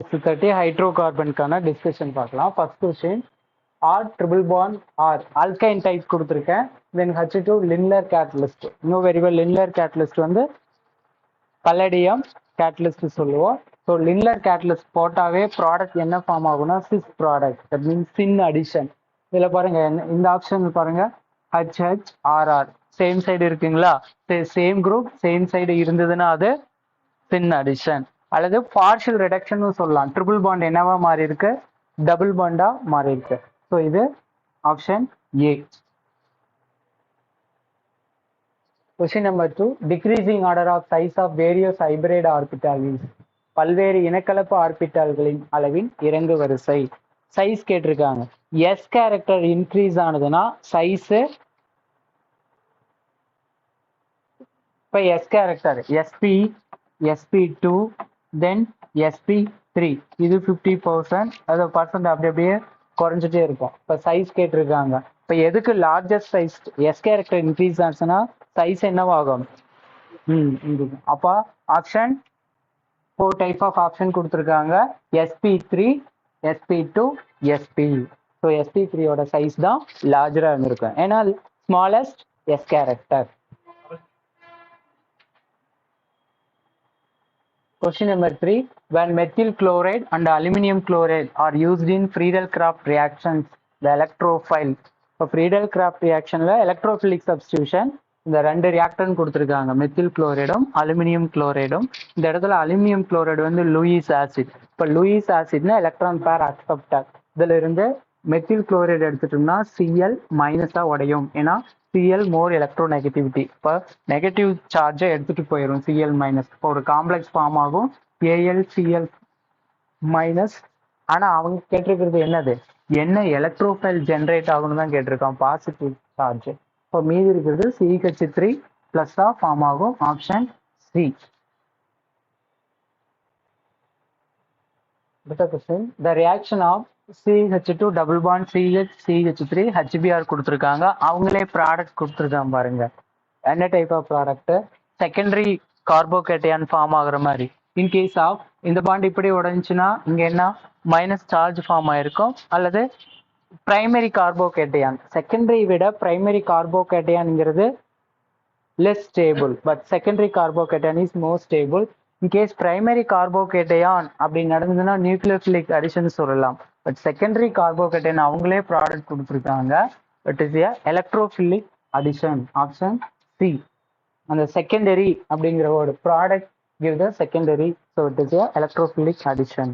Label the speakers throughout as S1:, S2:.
S1: S30 ஹைட்ரோகார்பனுக்கான discussion பார்க்கலாம். First question, or triple bond or alkyne type கொடுத்துருக்கேன். Then H2 linear catalyst. இன்னும் very well linear catalyst வந்து palladium catalyst சொல்லுவோம். So linear catalyst போட்டாவே product என்ன ஃபார்ம் ஆகும்னா cis product, that means syn addition. இதில் பாருங்க, இந்த ஆப்ஷன் பாருங்க, HHRR சேம் சைடு இருக்குங்களா? சேம் குரூப் சேம் சைடு இருந்ததுன்னா அது சின் அடிஷன். அல்லது பார்ஷியல் ரிடக்ஷன் சொல்லலாம். ட்ரிபிள் பாண்ட் என்னவா மாறி இருக்கு? டபுள் பாண்டா மாறி இருக்கு. ஸோ இது option A. Question number 2, decreasing order of size of various hybrid orbitals. பல்வேறு இனக்கலப்பு ஆர்பிட்டால்களின் அளவின் இறங்கு வரிசை. சைஸ் கேட்டிருக்காங்க. எஸ் கேரக்டர் இன்க்ரீஸ் ஆனதுன்னா சைஸ், இப்போ எஸ் கேரக்டர் SP, SP2, தென் SP3, இது 50%, அது பர்சன்ட் அப்படி அப்படியே குறைஞ்சிட்டே இருக்கும். இப்போ சைஸ் கேட்டிருக்காங்க. இப்போ எதுக்கு largest size S character increase ஆச்சுன்னா சைஸ் என்னவாகும்? அப்போ ஆப்ஷன் 4 டைப் ஆஃப் ஆப்ஷன் கொடுத்துருக்காங்க. SP3, SP2, SP. So SP3யோட size தான் லார்ஜராக இருந்திருக்கும், ஏன்னா smallest S character. Question number 3, when methyl chloride and aluminum chloride are used in Friedel-Crafts reactions, the electrophile. இப்போ Friedel-Crafts reactionல electrophilic substitution இந்த ரெண்டு ரியாக்டன் கொடுத்துருக்காங்க, மெத்தில் குளோரைடும் அலுமினியம் குளோரைடும். இந்த இடத்துல அலுமினியம் குளோரைடு வந்து லூயிஸ் ஆசிட். இப்போ லூயிஸ் ஆசிட்னா எலக்ட்ரான் பேர் அக்செப்டர். இதுல இருந்து மெத்தில் குளோரைடு எடுத்துட்டோம்னா Cl மைனஸா உடையும், ஏன்னா Cl மோர் எலக்ட்ரோ நெகட்டிவிட்டி. இப்போ நெகட்டிவ் சார்ஜை எடுத்துட்டு போயிடும் Cl மைனஸ். இப்போ ஒரு காம்ப்ளெக்ஸ் ஃபார்ம் ஆகும் AlCl மைனஸ். ஆனா அவங்க கேட்டிருக்கிறது என்னது? என்ன எலக்ட்ரோஃபைல் ஜென்ரேட் ஆகணும் தான் கேட்டிருக்கான், பாசிட்டிவ் சார்ஜ். இப்போ மீதி இருக்கிறது CH3 பிளஸ் தான் ஃபார்ம் ஆகும், option C. The reaction of CH2 double bond CH CH3 HBr கொடுத்துருக்காங்க. அவங்களே ப்ராடக்ட் கொடுத்துருக்காங்க பாருங்க. என்ன type of product? Secondary carbocation form ஆகுற மாதிரி. இன்கேஸ் ஆஃப் இந்த பாண்ட் இப்படி உடஞ்சுன்னா இங்க என்ன மைனஸ் சார்ஜ் ஃபார்ம் ஆயிருக்கும். அல்லது பிரைமரி கார்போகேட்டையான், செகண்டரி விட primary கார்போகேட்டையான்ங்கிறது less stable, but secondary carbocation is more stable. In case primary carbocation அப்படி நடந்ததுன்னா நியூக்ளியோஃபிலிக் அடிஷன் சொல்லலாம். பட் செகண்டரி கார்போகேட்டையான் அவங்களே ப்ராடக்ட் கொடுத்துருக்காங்க. But is electrophilic addition, option C. அந்த செகண்டரி அப்படிங்கிற ஒரு product give the secondary, so it is a electrophilic addition.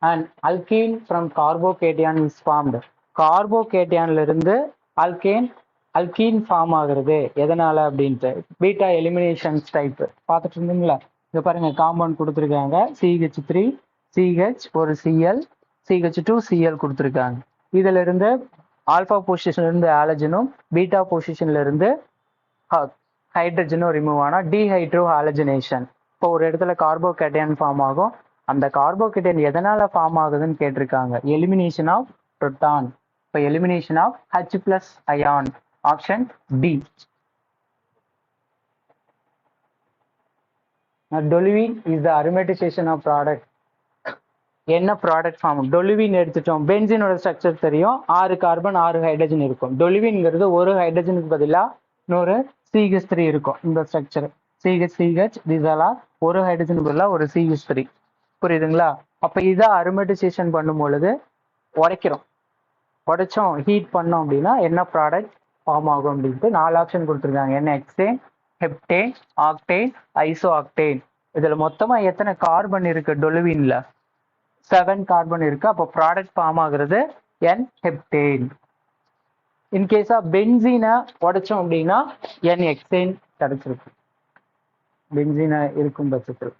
S1: And alkene from carbocation is formed. கார்போகேட்டையான்ல இருந்து alkene form ஆகுறது எதனால அப்படின்ட்டு பீட்டா எலிமினேஷன்ஸ் டைப் பார்த்துட்டு இருந்தீங்களா? இங்க பாருங்க, காம்பவுண்ட் கொடுத்துருக்காங்க CH3 CH ஒரு Cl CH2 Cl கொடுத்துருக்காங்க. இதுல இருந்து ஆல்பா பொசிஷன்ல இருந்து ஆலஜனும் பீட்டா பொசிஷன்ல இருந்து ஹைட்ரஜனும் ரிமூவ் ஆனா டீஹைட்ரோ ஹாலஜனேஷன். இப்போ ஒரு இடத்துல கார்போகேட்டையான் ஃபார்ம் ஆகும். அந்த கார்போகேட்டையான் எதனால ஃபார்ம் ஆகுதுன்னு கேட்டிருக்காங்க. Elimination of proton. இப்போ elimination of H+ ion, option D. Toluene is the aromatisation of product. என்ன ப்ராடக்ட் ஃபார்ம்? டொலுவின் எடுத்துட்டோம். பென்சினோட ஸ்ட்ரக்சர் தெரியும், 6 கார்பன் 6 ஹைட்ரஜன் இருக்கும். டொலுவின்ங்கிறது ஒரு ஹைட்ரஜனுக்கு பதிலாக இன்னொரு CH3 இருக்கும். இந்த ஸ்ட்ரக்சர் CH இதெல்லாம் ஒரு ஹைட்ரஜனுக்கு பதிலாக ஒரு CH3, புரியுதுங்களா? அப்ப இதை அரோமேட்டிசேஷன் பண்ணும் பொழுது உடைச்சோம் ஹீட் பண்ணோம் அப்படின்னா என்ன ப்ராடக்ட் ஃபார்ம் ஆகும் அப்படின்ட்டு 4 ஆப்ஷன் கொடுத்துருக்காங்க. என்ன? Hexane, heptane, octane, iso octane. இதுல மொத்தமா எத்தனை கார்பன் இருக்கு? டொலுவின்ல 7 கார்பன் இருக்கு. அப்போ ப்ராடக்ட் ஃபார்ம் ஆகுறது N ஹெப்டேன். இன்கேஸா பென்சீனை உடைச்சோம் அப்படின்னா N ஹெக்சேன் கிடைச்சிருக்கு, பென்சீனை இருக்கும் பட்சத்தில்.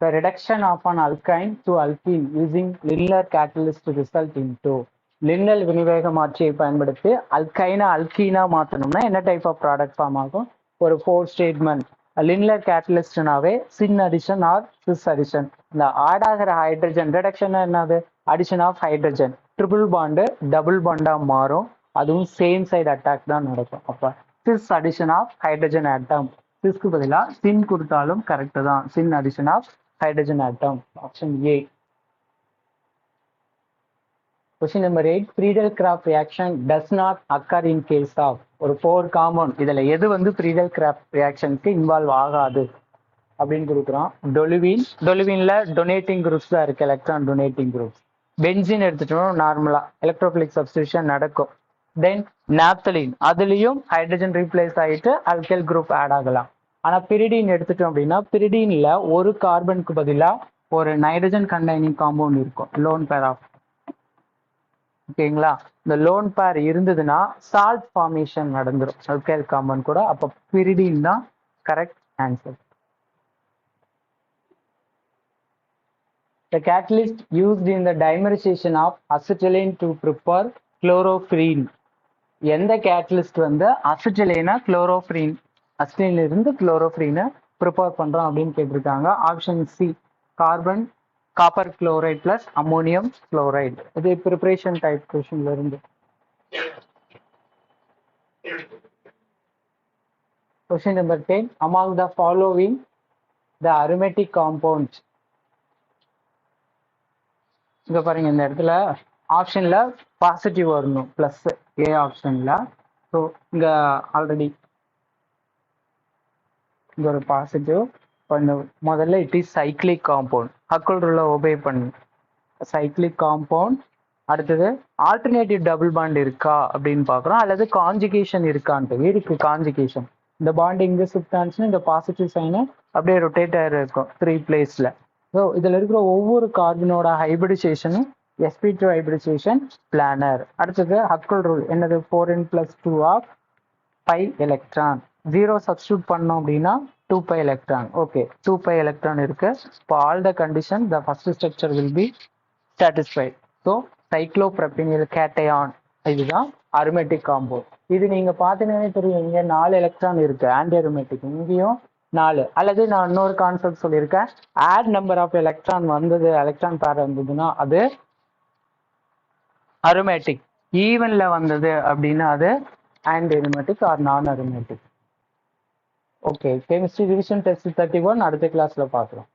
S1: The reduction of an alkyne to alkene using linear catalyst result into லின்னல் வினைவேக மாற்றியை பயன்படுத்தி அல்கைனா அல்கீனா மாற்றணும்னா என்ன டைப் ஆஃப் ப்ராடக்ட் ஃபார்ம் ஆகும்? ஒரு 4 ஸ்டேட்மெண்ட். லினியர் கேட்டலிஸ்ட்னாவே syn addition or cis addition. இந்த ஆட் ஆகிற ஹைட்ரஜன் ரிடக்ஷன் என்னது? Addition of hydrogen. Triple bond double பாண்டா மாறும், அதுவும் சேம் சைடு அட்டாக் தான் நடக்கும். அப்போ cis addition of hydrogen atom. சிஸ்க்கு பதிலா சின் கொடுத்தாலும் கரெக்ட் தான். Syn addition of hydrogen atom. Option A. Question number 8. Friedel-Crafts reaction does not occur in case of ஒரு 4 compound. இதுல எது வந்து Friedel-Crafts reactionக்கு இன்வால்வ் ஆகாது அப்படின்னு கொடுக்குறோம். டொலுவீன்ல டொனேட்டிங் குரூப்ஸ் தான் இருக்கு, எலக்ட்ரான் டொனேட்டிங் குரூப்ஸ். பென்சின் எடுத்துட்டோம், நார்மலா எலக்ட்ரோஃபிலிக் சப்ஸ்டியூஷன் நடக்கும். தென் நாப்தலின், அதுலயும் ஹைட்ரஜன் ரீப்ளேஸ் ஆயிட்டு அல்கைல் குரூப் ஆட் ஆகலாம். ஆனா பிரிடின் எடுத்துட்டோம் அப்படின்னா பிரிடின்ல ஒரு கார்பனுக்கு பதிலா ஒரு நைட்ரஜன் கண்டைனிங் காம்பவுண்ட் இருக்கும், லோன் பேர் ஆஃப். ஓகேங்களா? இந்த லோன் பேர் இருந்ததுன்னா சால்ட் ஃபார்மேஷன் நடந்துரும் அல்கைல் காம்பவுண்ட் கூட. அப்ப பிரிடின் தான் correct answer. The catalyst used in the dimerization of acetylene to prepare chlorophene. எந்த கேட்டலிஸ்ட் வந்து அசிட்டிலைனா குளோரோஃப்ரீன், அசிட்டில இருந்து குளோரோஃப்ரீனை ப்ரிப்பேர் பண்றோம் அப்படின்னு கேட்டிருக்காங்க. Option C, copper chloride plus ammonium chloride. இது ப்ரிப்பரேஷன் டைப் கொஸ்டின்ல இருந்து. Question number 10. Among the following the aromatic compounds. இங்க பாருங்க, இந்த இடத்துல ஆப்ஷன்ல பாசிட்டிவ் வரணும், பிளஸ் ஏ ஆப்ஷன்ல. ஸோ இங்க ஆல்ரெடி இங்க ஒரு பாசிட்டிவ் முதல்ல it is cyclic compound. Hückel ரூலை ஒபே பண்ணு. Cyclic compound. அடுத்தது ஆல்டர்னேட்டிவ் டபுள் பாண்ட் இருக்கா அப்படின்னு பாக்குறோம், அல்லது கான்ஜுகேஷன் இருக்கான்ட்டு. இருக்கு கான்ஜுகேஷன். இந்த பாண்ட் இங்க ஷிஃப்ட் ஆனிச்சுன்னா இந்த பாசிட்டிவ் சைனை அப்படியே ரொட்டேட் ஆகி இருக்கும் 3 பிளேஸ்ல. ஸோ இதுல இருக்கிற ஒவ்வொரு கார்பனோட ஹைபிரிடைசேஷனும் sp2 ஹைபிரிடைசேஷன் பிளானர். அடுத்தது ஹக்கல் ரூல் என்னது, 4n+2 of by electron. 0 substitute பண்ணோம் அப்படின்னா 2π எலக்ட்ரான். ஓகே, 2π எலக்ட்ரான் இருக்கு. இப்போ all the condition the first structure will be satisfied. So cyclopropenyl cation இதுதான் அரோமேட்டிக் காம்பவுண்ட். இது நீங்க பார்த்தீங்கன்னா தெரியும், இங்க 4 எலக்ட்ரான் இருக்கு ஆன்டி அரோமேட்டிக், இங்கேயும் 4. அல்லது நான் இன்னொரு கான்செப்ட் சொல்லியிருக்கேன், ஆட் நம்பர் ஆஃப் எலக்ட்ரான் வந்தது, எலக்ட்ரான் பேர் வந்ததுன்னா அது அரோமேட்டிக். ஈவன்ல வந்தது அப்படின்னா அது ஆன்டி அரோமேட்டிக் ஆர் நான் aromatic. Okay, chemistry revision test 31 அடுத்த கிளாஸ்ல பார்க்கலாம்.